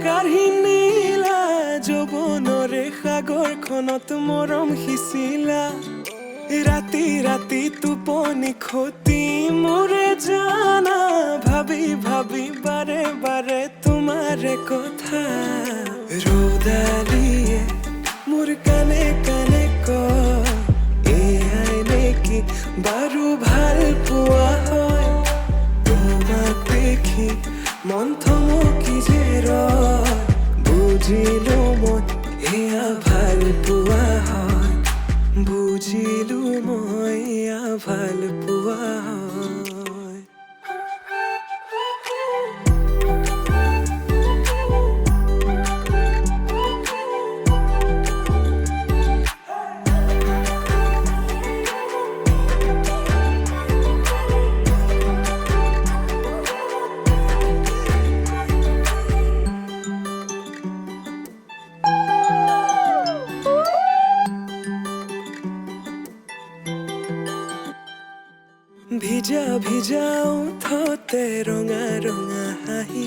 কাঢ়িনিলা যৌৱনৰে সাগৰখনত মৰম সিঁচিলা ৰাতি ৰাতি টোপনি খতি মোৰে জানা ভাবি ভাবি বাৰে বাৰে তোমাৰে কথা ৰৌদালিয়ে মোৰ কানে কানে কয় এয়াই নেকি বাৰু ভাল পোৱা হয় তোমাক দেখি মন থমকি যে ৰয় বুজিলো মই এয়া ভাল পোৱা হয় বুজিলো মই এয়া ভাল পোৱা হয় ভিজা ভিজা ওঠতে ৰঙা ৰঙা হাঁহি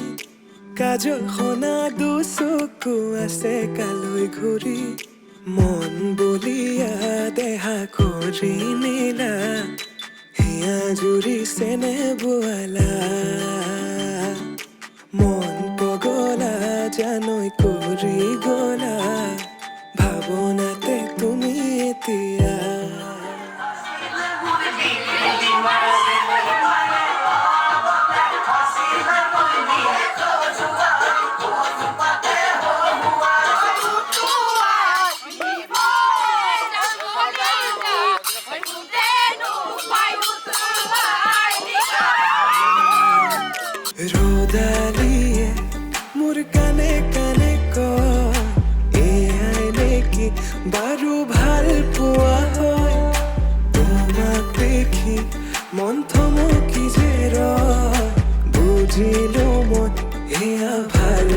কাজল সনা দুচকু আছে কালৈ ঘূৰি মন বলিয়া দেহা কৰি নিলা হিয়া জুৰিছেনে বোৱালা মন পগলা জানৈ কৰি গলা ভাৱনাতে তুমি এতিয়া ৰৌদালিয়ে মোৰ কানে কানে কয় এয়াই নেকি বাৰু ভাল পোৱা হয় তোমাক দেখি মন থমকি যে ৰয় বুজিলো মই এয়া ভাল